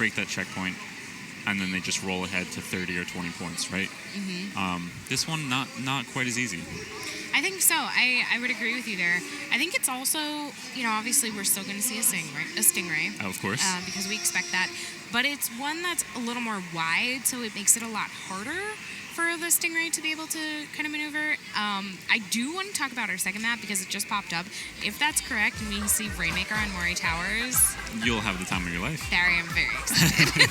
break that checkpoint, and then they just roll ahead to 30 or 20 points, right? This one, not quite as easy. I think so. I would agree with you there. I think it's also, obviously we're still going to see a stingray. Oh, of course. Because we expect that. But it's one that's a little more wide, so it makes it a lot harder for the stingray to be able to kind of maneuver. I do want to talk about our second map because it just popped up. If that's correct, and we see Rainmaker on Moray Towers, you'll have the time of your life. Barry, I'm very excited.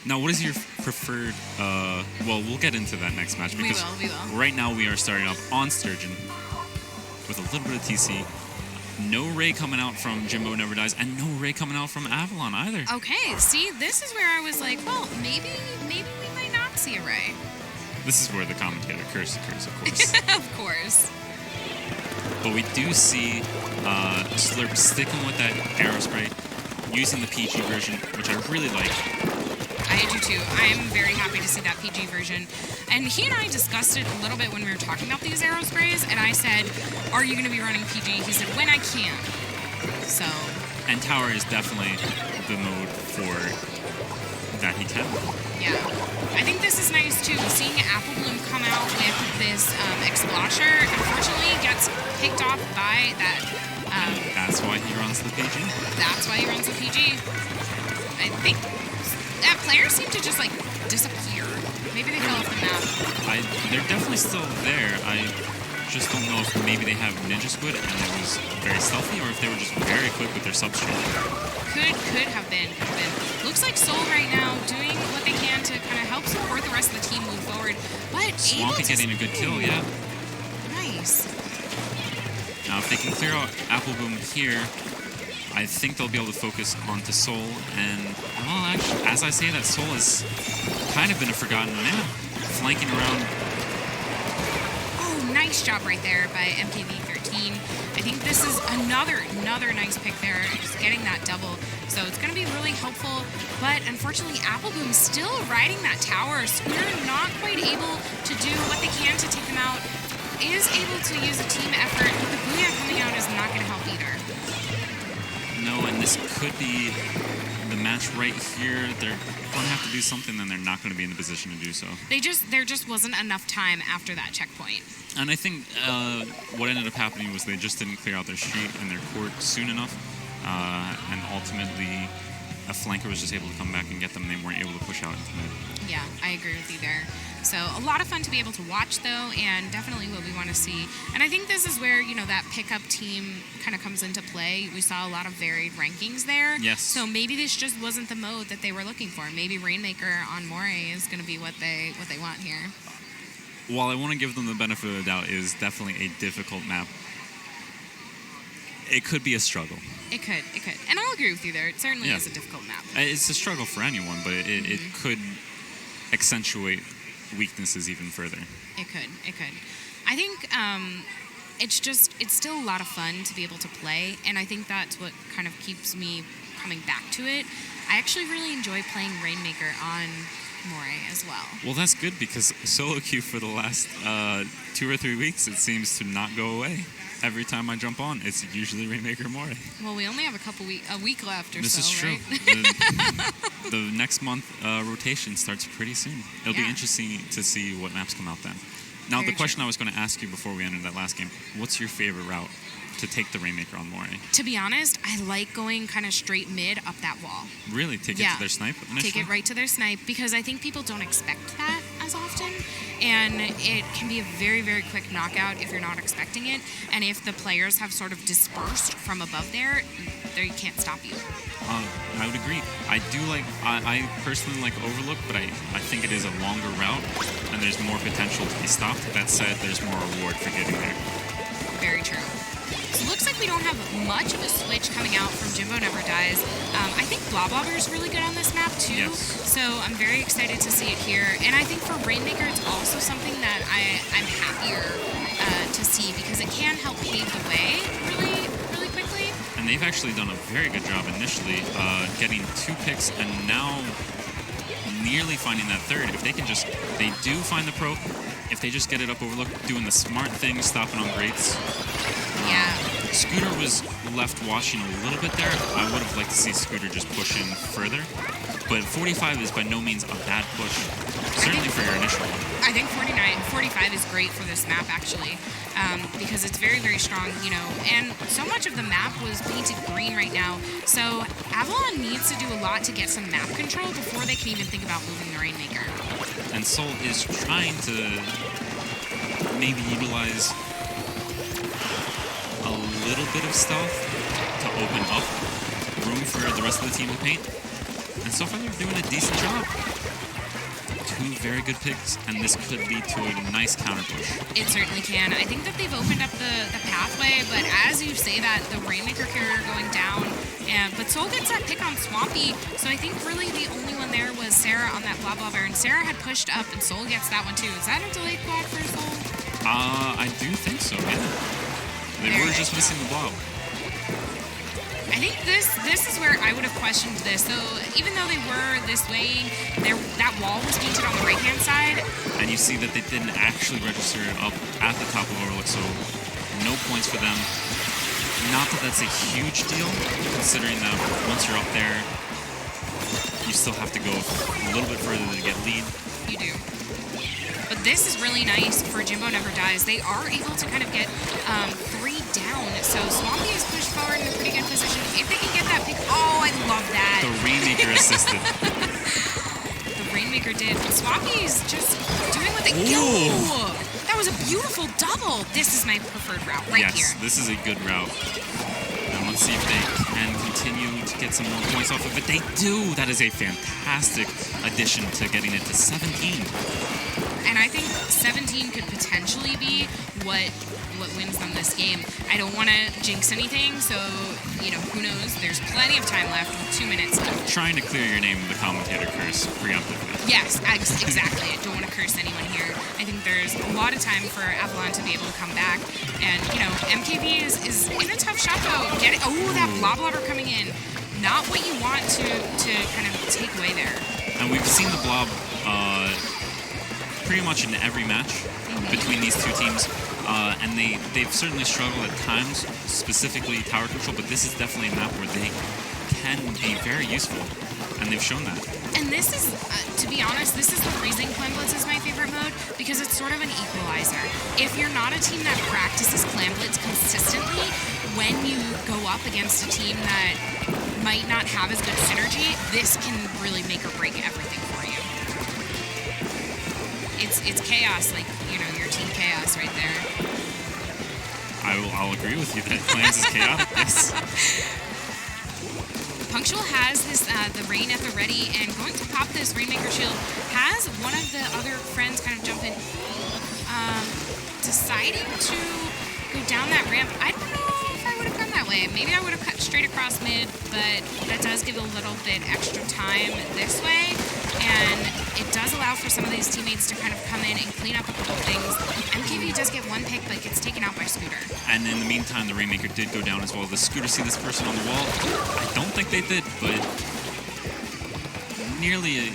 Now, what is your preferred... well, we'll get into that next match. Because we will. Right now, we are starting off on Sturgeon with a little bit of TC. No Ray coming out from Jimbo Never Dies, and no Ray coming out from Avylon either. Okay, see, this is where I was like, well, maybe we might not see a Ray. This is where the commentator curse occurs, of course. Of course. But we do see Slurp sticking with that Aerospray, using the PG version, which I really like. I do too. I am very happy to see that PG version. And he and I discussed it a little bit when we were talking about these Aerosprays, and I said, are you going to be running PG? He said, when I can. So. And Tower is definitely the mode for that he can. Yeah. I think this is nice too. Seeing Apple Bloom come out with this Explosher, unfortunately gets picked off by that. That's why he runs the PG? That's why he runs the PG. I think that players seem to just disappear. Maybe they fell off the map. They're definitely still there. I just don't know if maybe they have Ninja Squid and it was very stealthy, or if they were just very quick with their substrate. Could have been. Looks like Soul right now doing what they can to kind of help support the rest of the team move forward. But Swampy getting a good kill, yeah. Nice. Now, if they can clear out Apple Boom here, I think they'll be able to focus onto Soul. And, well, actually, as I say that, Soul has kind of been a forgotten man, flanking around. Oh, nice job right there by MKV13. I think this is another nice pick there, just getting that double. So it's going to be really helpful. But unfortunately, Apple Boom still riding that tower. Scooter not quite able to do what they can to take them out. Is able to use a team effort, but the Booyah coming out is not going to help either. No, and this could be the match right here. They're going to have to do something, and they're not going to be in the position to do so. There just wasn't enough time after that checkpoint. And I think what ended up happening was they just didn't clear out their street and their court soon enough, and ultimately a flanker was just able to come back and get them. They weren't able to push out into mid. Yeah, I agree with you there. So a lot of fun to be able to watch, though, and definitely what we want to see. And I think this is where, that pickup team kind of comes into play. We saw a lot of varied rankings there. Yes. So maybe this just wasn't the mode that they were looking for. Maybe Rainmaker on Moray is going to be what they want here. While I want to give them the benefit of the doubt, it is definitely a difficult map. It could be a struggle. It could. And I'll agree with you there. It certainly is a difficult map. It's a struggle for anyone, but it could accentuate weaknesses even further. It could. I think it's still a lot of fun to be able to play, and I think that's what kind of keeps me coming back to it. I actually really enjoy playing Rainmaker on Moray as well. Well, that's good, because solo queue for the last 2 or 3 weeks, it seems to not go away. Every time I jump on, it's usually Rainmaker Moray. Well, we only have a week left or this so, is true. Right? The next month rotation starts pretty soon. It'll be interesting to see what maps come out then. Now, the question I was going to ask you before we ended that last game, what's your favorite route to take the Rainmaker on Moray? To be honest, I like going kind of straight mid up that wall. Really? Take it to their snipe initially? Take it right to their snipe, because I think people don't expect that as often. And it can be a very, very quick knockout if you're not expecting it. And if the players have sort of dispersed from above there you can't stop you. I would agree. I personally like Overlook, but I think it is a longer route, and there's more potential to be stopped. That said, there's more reward for getting there. Very true. So it looks like we don't have much of a switch coming out from Jimbo Never Dies. I think Bloblobber is really good on this map too. Yes. So I'm very excited to see it here. And I think for Rainmaker, it's also something that I'm happier to see, because it can help pave the way really, really quickly. And they've actually done a very good job initially getting 2 picks, and now nearly finding that third. If they do find the pro, if they just get it up Overlook, doing the smart thing, stopping on grates. Yeah. Scooter was left watching a little bit there. I would have liked to see Scooter just push in further. But 45 is by no means a bad push, certainly for your initial one. I think 45 is great for this map, actually, because it's very, very strong, you know, and so much of the map was painted green right now, so Avylon needs to do a lot to get some map control before they can even think about moving the Rainmaker. And Soul is trying to maybe utilize a little bit of stealth to open up room for the rest of the team to paint. And so far they're doing a decent job. Two very good picks, and this could lead to a nice counter push. It certainly can. I think that they've opened up the pathway, but as you say that, the Rainmaker carrier going down, but Soul gets that pick on Swampy, so I think really the only one there was Sarah on that blah blah bear, and Sarah had pushed up, and Soul gets that one too. Is that a delayed quad for Soul? I do think so, yeah. They were just missing the blob. I think this is where I would have questioned this. So even though they were this way, that wall was painted on the right-hand side. And you see that they didn't actually register up at the top of Overlook, so no points for them. Not that that's a huge deal, considering that once you're up there, you still have to go a little bit further to get lead. You do. But this is really nice for Jimbo Never Dies. They are able to kind of get 3 down. So Swampy is pushed forward in a pretty good position. If they can get that pick, oh, I love that. The Rainmaker assisted. The Rainmaker did. But Swampy is just doing what they Ooh. Yo! That was a beautiful double. This is my preferred route right here. Yes, this is a good route. And let's see if they can continue to get some more points off of it. They do. That is a fantastic addition to getting it to 17. And I think 17 could potentially be what wins them this game. I don't want to jinx anything, so, you know, who knows? There's plenty of time left with 2 minutes left. Trying to clear your name of the commentator curse preemptively. Yes, exactly. I don't want to curse anyone here. I think there's a lot of time for Avylon to be able to come back. And, you know, MKV is in a tough shot, though. Oh, that blob blobber coming in. Not what you want to kind of take away there. And we've seen the blob pretty much in every match between these two teams. And they've certainly struggled at times, specifically tower control, but this is definitely a map where they can be very useful, and they've shown that. And this is, to be honest, this is the reason Clan Blitz is my favorite mode, because it's sort of an equalizer. If you're not a team that practices Clan Blitz consistently, when you go up against a team that might not have as good synergy, this can really make or break everything for you. It's chaos, like, you know, your team chaos right there. I'll agree with you that Clans is chaotic, yes. Punctual has his the rain at the ready, and going to pop this Rainmaker shield has one of the other friends kind of jump in, deciding to go down that ramp. I don't know if I would have gone that way. Maybe I would have cut straight across mid, but that does give a little bit extra time this way, and it does allow for some of these teammates to kind of come in and clean up a couple things. MKV does get one pick, but gets taken out by Scooter. And in the meantime, the Rainmaker did go down as well. The Scooter see this person on the wall? I don't think they did, but nearly,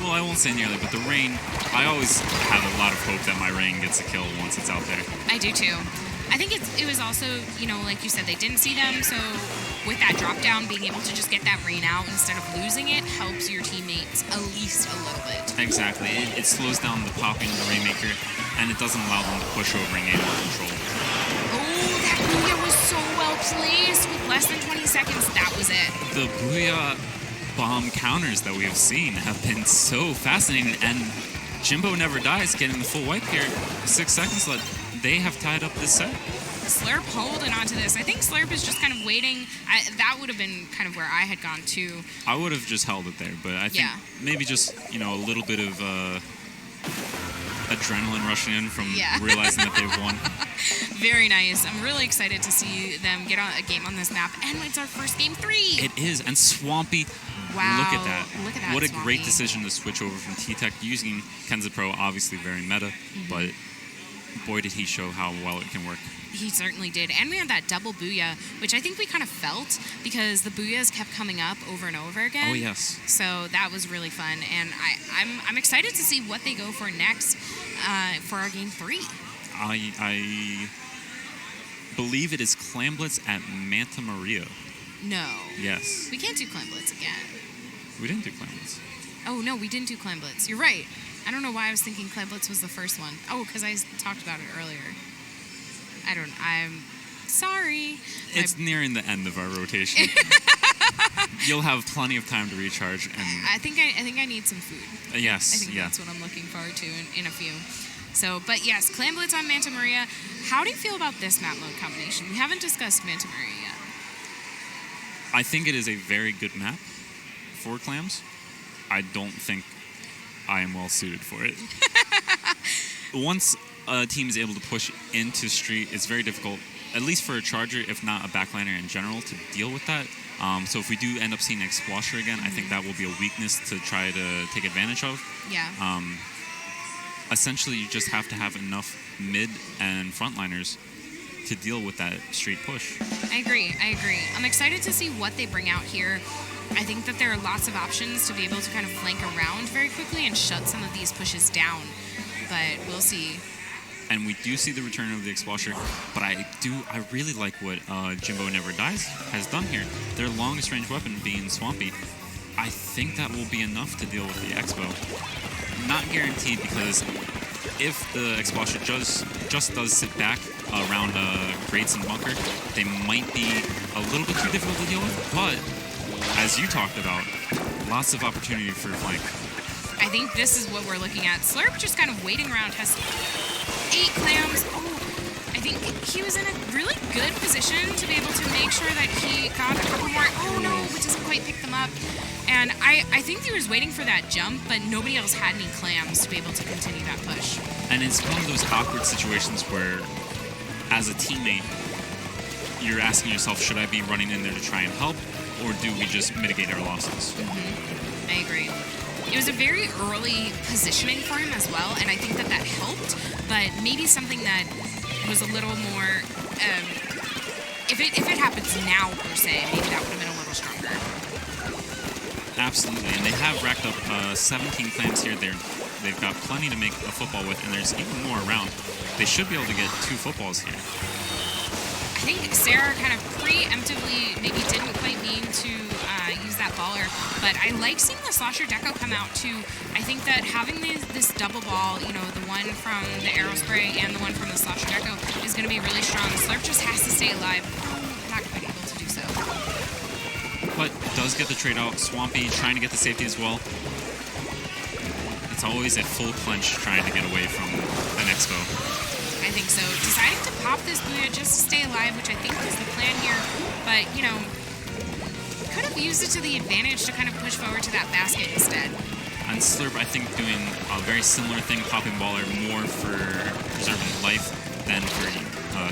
well, I won't say nearly, but the Rain, I always have a lot of hope that my Rain gets a kill once it's out there. I do too. I think it was also, you know, like you said, they didn't see them, so with that drop down, being able to just get that Rain out instead of losing it helps your teammates at least a little bit. Exactly. It slows down the popping of the Rainmaker, and it doesn't allow them to push over and gain more control. Oh, that Booyah was so well placed. With less than 20 seconds, that was it. The Booyah bomb counters that we have seen have been so fascinating, and Jimbo Never Dies getting the full wipe here. 6 seconds left. They have tied up this set. Slurp holding on to this. I think Slurp is just kind of waiting. That would have been kind of where I had gone too. I would have just held it there, but I think maybe just, you know, a little bit of adrenaline rushing in from realizing that they've won. Very nice. I'm really excited to see them get on a game on this map, and it's our first game 3. It is, and Swampy. Wow. Look at that. Look at that. What a Swampy. great decision to switch over from T-Tech using Kenza Pro, obviously very meta, but boy did he show how well it can work. He certainly did. And we had that double Booyah, which I think we kind of felt because the Booyahs kept coming up over and over again. Oh, yes. So that was really fun. And I'm excited to see what they go for next for our game 3. I believe it is Clamblitz at Manta Maria. No. Yes. We can't do Clamblitz again. We didn't do Clamblitz. Oh, no, we didn't do Clamblitz. You're right. I don't know why I was thinking Clamblitz was the first one. Oh, because I talked about it earlier. I'm sorry. It's nearing the end of our rotation. You'll have plenty of time to recharge. And I think I need some food. Yes, I think that's what I'm looking forward to in a few. So, but yes, Clamblitz on Manta Maria. How do you feel about this map mode combination? We haven't discussed Manta Maria yet. I think it is a very good map for clams. I don't think I am well suited for it. Once a team is able to push into street, it's very difficult, at least for a charger, if not a backliner in general, to deal with that. So if we do end up seeing Explosion again, I think that will be a weakness to try to take advantage of. Yeah. Essentially, you just have to have enough mid and frontliners to deal with that street push. I agree. I'm excited to see what they bring out here. I think that there are lots of options to be able to kind of flank around very quickly and shut some of these pushes down. But we'll see. And we do see the return of the Explosion, but I really like what Jimbo Never Dies has done here. Their longest range weapon being Swampy. I think that will be enough to deal with the Expo. Not guaranteed, because if the Explosion just does sit back around Grates and Bunker, they might be a little bit too difficult to deal with, but as you talked about, lots of opportunity for flank. I think this is what we're looking at. Slurp just kind of waiting around, has 8 clams. Oh, I think he was in a really good position to be able to make sure that he got a couple more. Oh no, but doesn't quite pick them up. And I think he was waiting for that jump, but nobody else had any clams to be able to continue that push. And it's one of those awkward situations where, as a teammate, you're asking yourself, should I be running in there to try and help, or do we just mitigate our losses? I agree. It was a very early positioning for him as well, and I think that helped, but maybe something that was a little more, if it happens now per se, maybe that would have been a little stronger. Absolutely, and they have racked up 17 clams here. They've got plenty to make a football with, and there's even more around. They should be able to get 2 footballs here. I think Sarah kind of preemptively maybe didn't quite mean to use that baller, but I like seeing the Slosher Deco come out too. I think that having this double ball, the one from the Arrow Spray and the one from the Slosher Deco, is going to be really strong. Slurp just has to stay alive. Not quite able to do so. But does get the trade out. Swampy trying to get the safety as well. It's always a full clench trying to get away from an Expo. I think so. Deciding to pop this Booyah just to stay alive, which I think was the plan here, but, could have used it to the advantage to kind of push forward to that basket instead. And Slurp, I think, doing a very similar thing, popping baller more for preserving life than for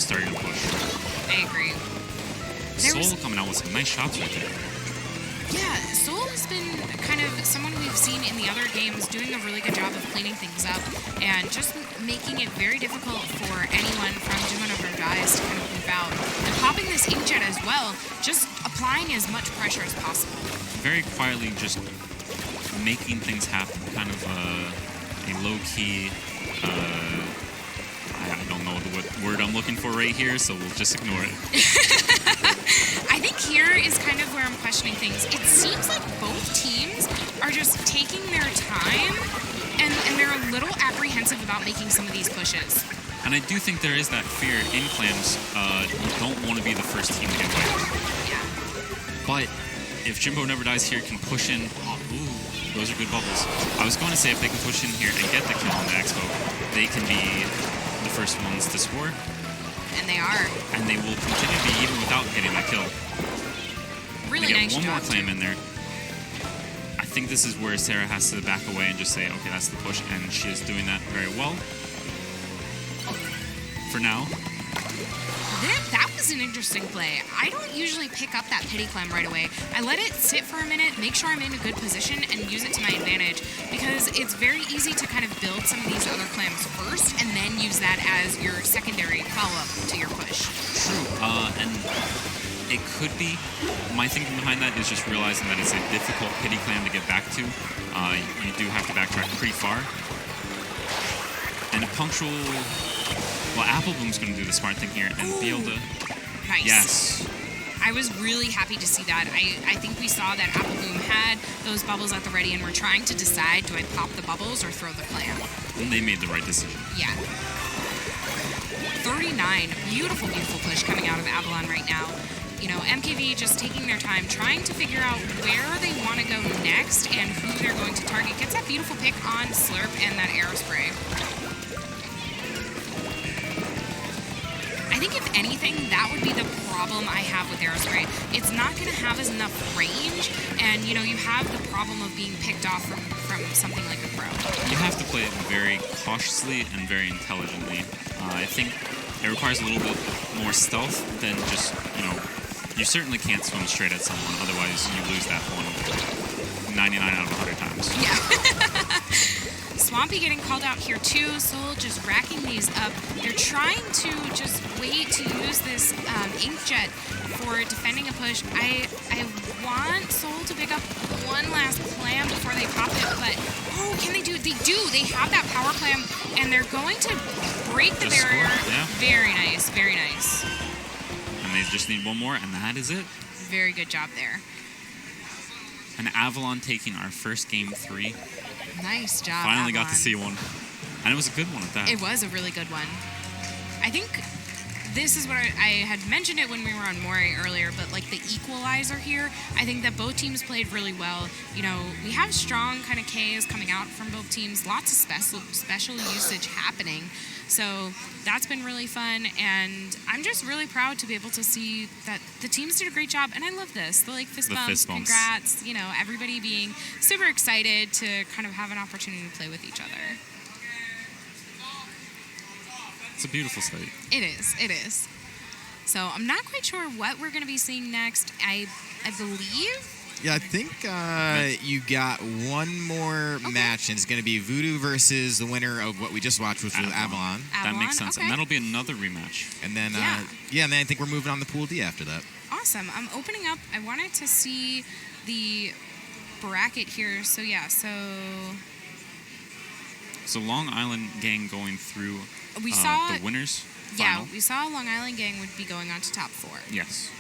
starting to push. I agree. Soul coming out with some nice shots right there. Yeah, Soul has been kind of someone we've seen in the other games doing a really good job of cleaning things up and just making it very difficult for anyone from Jimbo Never Dies to kind of move out. And popping this inkjet as well, just applying as much pressure as possible. Very quietly just making things happen, kind of a low-key, I don't know what word I'm looking for right here, so we'll just ignore it. I think here is kind of where I'm questioning things. It seems like both teams are just taking their time, and they're a little apprehensive about making some of these pushes. And I do think there is that fear in clams. You don't want to be the first team to get wiped. Yeah. But if Jimbo Never Dies here can push in, those are good bubbles. I was going to say if they can push in here and get the kill on the Expo, they can be the first ones to score. And they are. And they will continue to be even without getting that kill. Really nice job. One more clam in there. I think this is where Sarah has to back away and just say, okay, that's the push, and she is doing that very well. For now. That was an interesting play. I don't usually pick up that pity clam right away. I let it sit for a minute, make sure I'm in a good position, and use it to my advantage, because it's very easy to kind of build some of these other clams first and then use that as your secondary follow-up to your push. True. And it could be, my thinking behind that is just realizing that it's a difficult pity clam to get back to. You do have to backtrack pretty far. And a punctual Well, Appleboom's going to do the smart thing here and be able to... Nice. Yes. I was really happy to see that. I think we saw that Appleboom had those bubbles at the ready and we're trying to decide, do I pop the bubbles or throw the clam? And they made the right decision. Yeah. 39. Beautiful, beautiful push coming out of Avylon right now. You know, MKV just taking their time, trying to figure out where they want to go next and who they're going to target. Gets that beautiful pick on Slurp and that Aerospray. I think if anything, that would be the problem I have with Aerospray. It's not going to have enough range, and you know, you have the problem of being picked off from something like a Pro. You have to play it very cautiously and very intelligently. I think it requires a little bit more stealth than just, you know, you certainly can't swim straight at someone, otherwise you lose that one 99 out of 100 times. Yeah. Swampy getting called out here too. Soul just racking these up. They're trying to just wait to use this Inkjet for defending a push. I want Soul to pick up one last clam before they pop it, but oh, can they do it? They do. They have that power clam, and they're going to break the barrier. Yeah. Very nice. Very nice. And they just need one more, and that is it. Very good job there. And Avylon taking our first game 3. Nice job, Finally got Avylon. to see one. And it was a good one at that. It was a really good one. I think this is what I had mentioned it when we were on Moray earlier, but like the equalizer here, I think that both teams played really well. You know, we have strong kind of Ks coming out from both teams, lots of special usage happening. So that's been really fun, and I'm just really proud to be able to see that the teams did a great job, and I love this. The like fist bumps, congrats, you know, everybody being super excited to kind of have an opportunity to play with each other. It's a beautiful sight. It is. So I'm not quite sure what we're going to be seeing next. I believe... Yeah, I think you got one more match, and it's going to be Voodoo versus the winner of what we just watched, which was Avylon. That makes sense, and that'll be another rematch. And then, and then I think we're moving on to Pool D after that. Awesome. I'm opening up. I wanted to see the bracket here. So, yeah, So Long Island gang going through we saw the winners. Yeah, final. we saw Long Island gang would be going on to top 4. Yes.